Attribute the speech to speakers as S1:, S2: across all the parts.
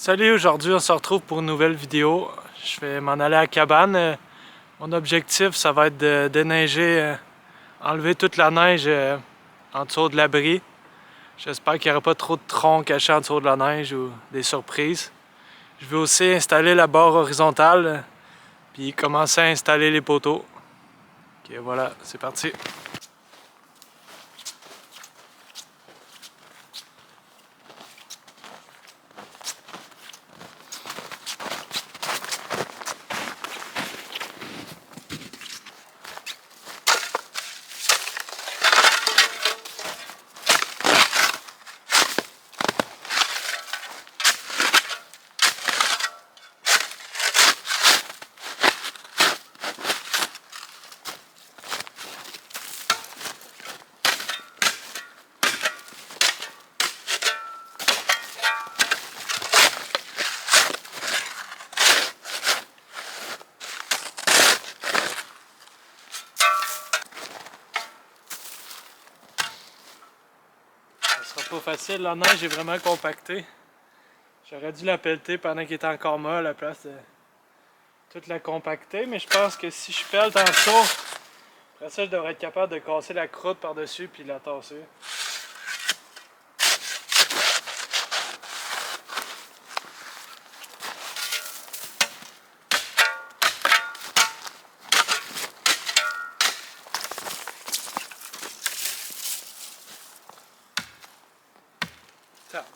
S1: Salut, aujourd'hui on se retrouve pour une nouvelle vidéo. Je vais m'en aller à la cabane. Mon objectif ça va être de déneiger, enlever toute la neige en dessous de l'abri. J'espère qu'il n'y aura pas trop de troncs cachés en dessous de la neige ou des surprises. Je vais aussi installer la barre horizontale puis commencer à installer les poteaux. Ok, voilà, c'est parti. Ce sera pas facile, la neige est vraiment compactée. J'aurais dû la pelleter pendant qu'elle était encore molle à la place de toute la compacter, mais je pense que si je pelle en dessous, après ça je devrais être capable de casser la croûte par-dessus puis la tasser. Ça.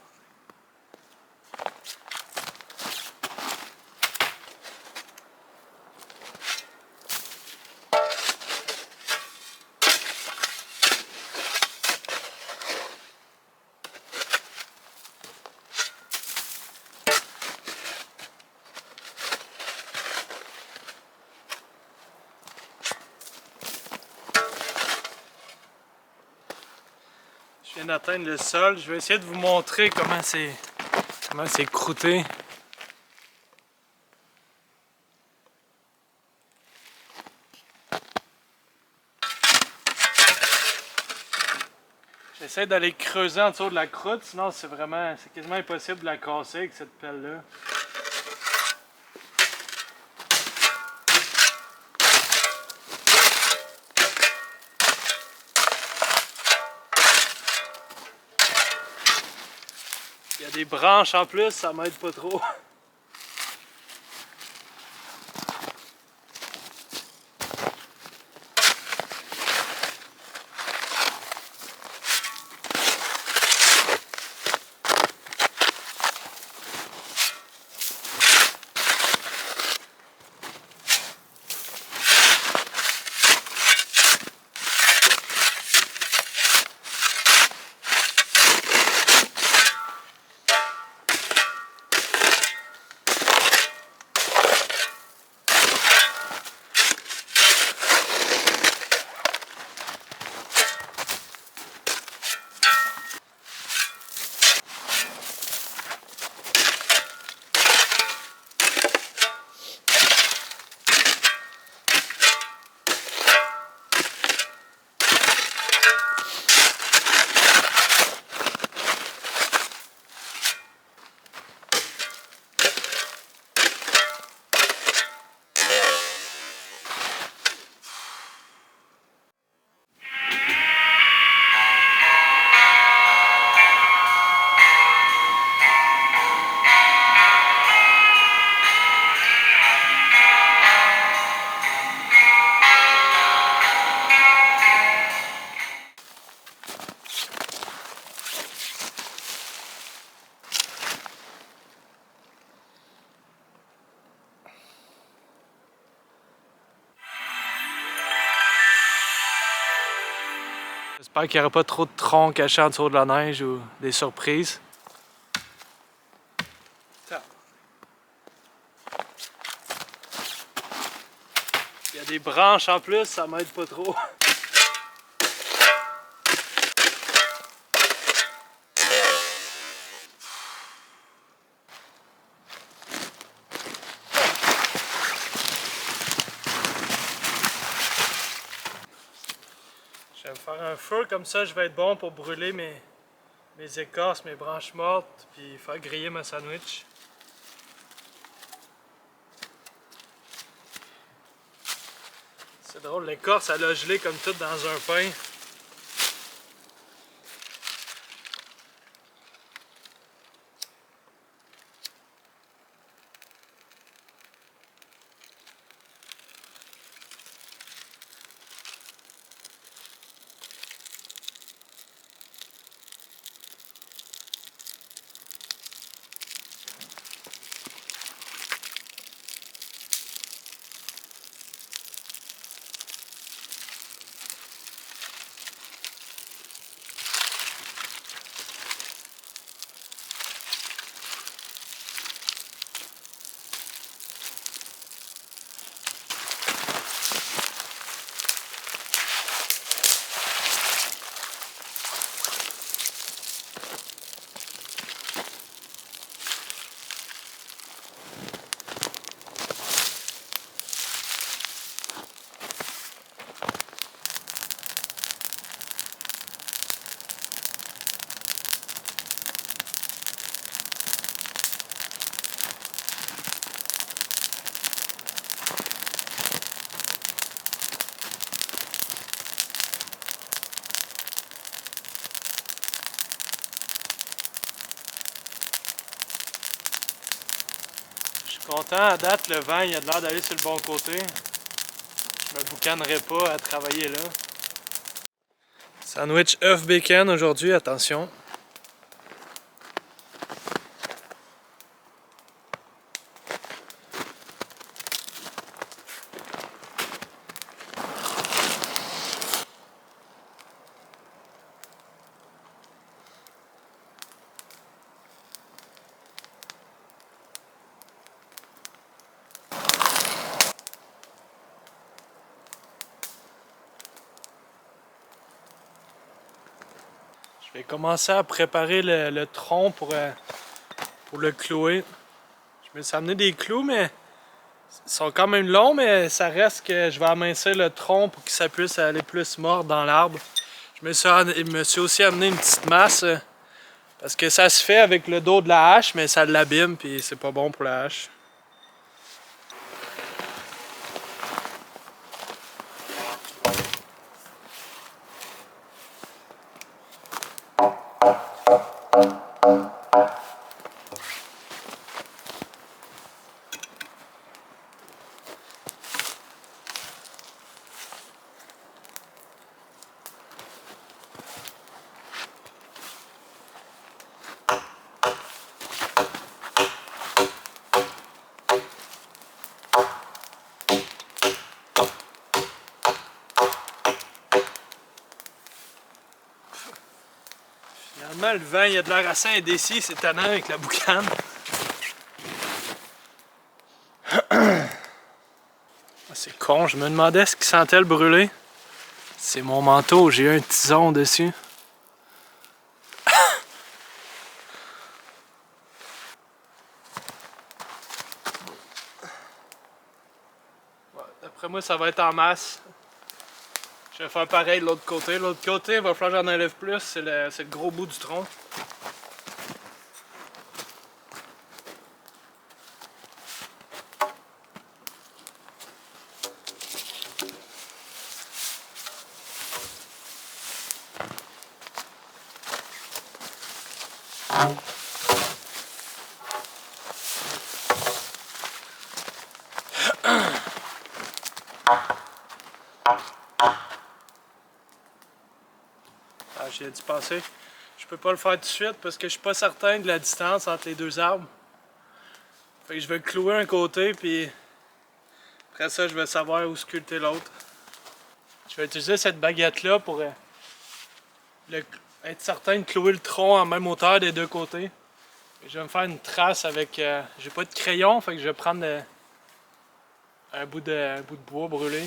S1: Je viens d'atteindre le sol. Je vais essayer de vous montrer comment c'est croûté. J'essaie d'aller creuser en dessous de la croûte, sinon c'est quasiment impossible de la casser avec cette pelle-là. Il y a des branches en plus, ça m'aide pas trop. J'espère qu'il n'y aura pas trop de troncs cachés en dessous de la neige ou des surprises. Ça. Il y a des branches en plus, ça m'aide pas trop. Je vais me faire un feu, comme ça je vais être bon pour brûler mes écorces, mes branches mortes, puis faire griller ma sandwich. C'est drôle, l'écorce elle a gelé comme tout dans un pain. Je suis content, à date, le vent il a l'air d'aller sur le bon côté. Je me boucanerai pas à travailler là. Sandwich œuf bacon aujourd'hui, attention. Je vais commencer à préparer le tronc pour le clouer. Je me suis amené des clous, mais ils sont quand même longs, mais ça reste que je vais amincir le tronc pour que ça puisse aller plus mordre dans l'arbre. Je me suis aussi amené une petite masse parce que ça se fait avec le dos de la hache, mais ça l'abîme puis c'est pas bon pour la hache. Finalement, le vent il a de l'air assez indécis, c'est tannant avec la boucane. C'est con, je me demandais ce qui sentait le brûler. C'est mon manteau, j'ai eu un tison dessus. D'après moi, ça va être en masse. Je vais faire pareil de l'autre côté. L'autre côté, il va falloir que j'en enlève plus. C'est le gros bout du tronc. Ah, j'ai dû passer. Je peux pas le faire tout de suite parce que je suis pas certain de la distance entre les deux arbres. Fait que je vais clouer un côté puis après ça je vais savoir où sculpter l'autre. Je vais utiliser cette baguette là pour être certain de clouer le tronc en même hauteur des deux côtés. Et je vais me faire une trace avec... j'ai pas de crayon, fait que je vais prendre un bout de bois brûlé.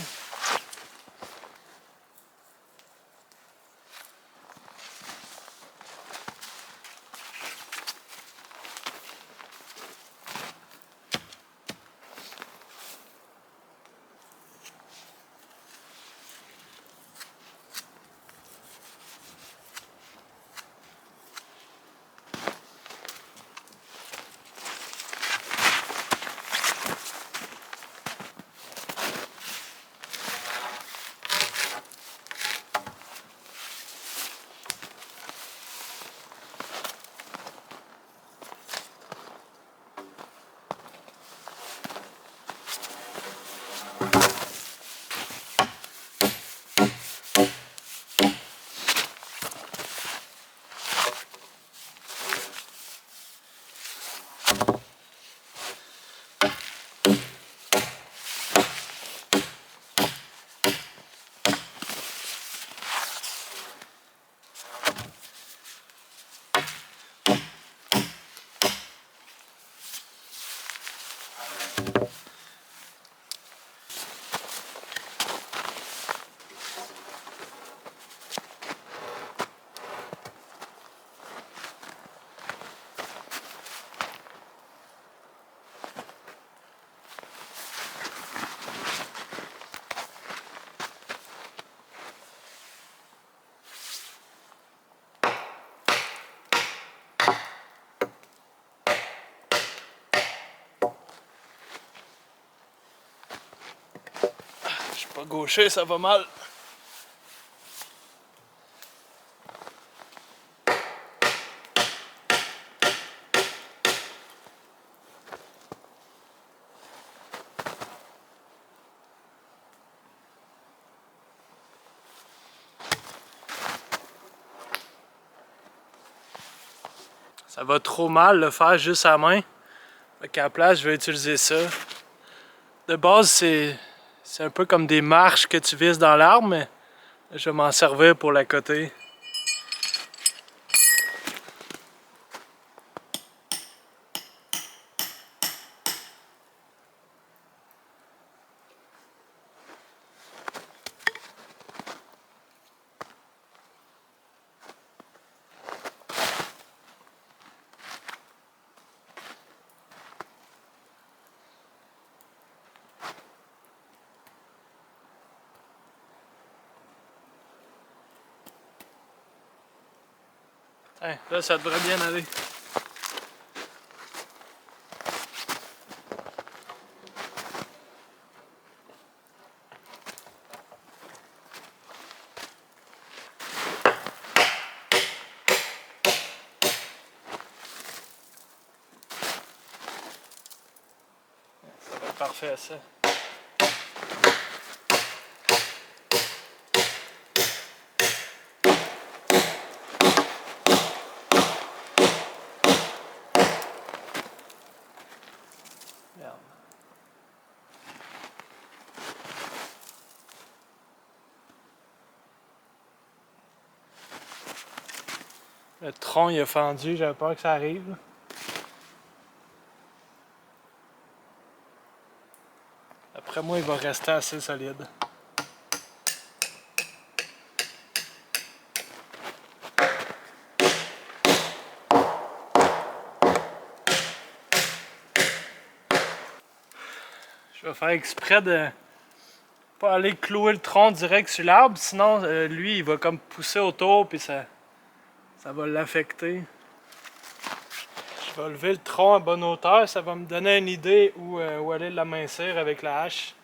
S1: Je suis pas gaucher, ça va mal. Ça va trop mal le faire juste à la main. Fait qu'à la place, je vais utiliser ça. De base, c'est un peu comme des marches que tu vises dans l'arbre, mais je vais m'en servir pour la côté. Tiens, là, ça devrait bien aller. Ça va être parfait, ça. Merde. Le tronc, il a fendu, j'avais peur que ça arrive. Après moi, il va rester assez solide. Je vais faire exprès de pas aller clouer le tronc direct sur l'arbre, sinon lui, il va comme pousser autour, puis ça va l'affecter. Je vais lever le tronc à bonne hauteur, ça va me donner une idée où aller l'amincir avec la hache.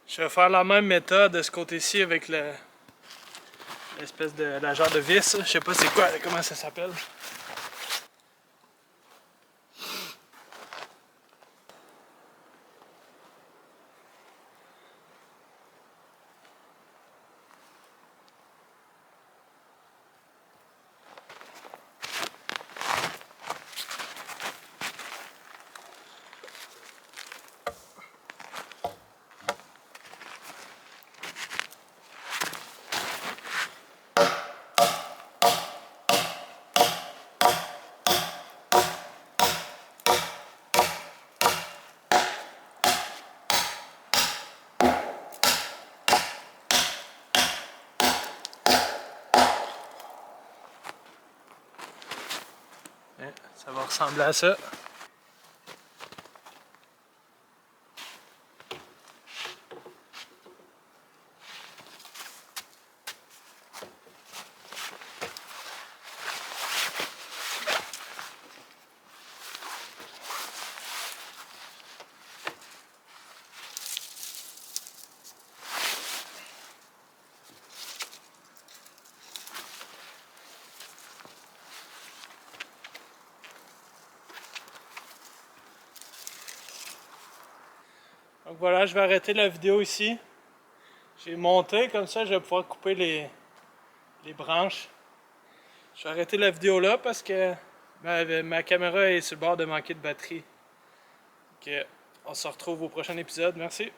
S1: Je vais faire la même méthode de ce côté-ci avec l'espèce de la genre de vis. Je sais pas c'est quoi, comment ça s'appelle. Ça va ressembler à ça. Donc voilà, je vais arrêter la vidéo ici. J'ai monté, comme ça je vais pouvoir couper les branches. Je vais arrêter la vidéo là parce que ma caméra est sur le bord de manquer de batterie. Donc, on se retrouve au prochain épisode. Merci.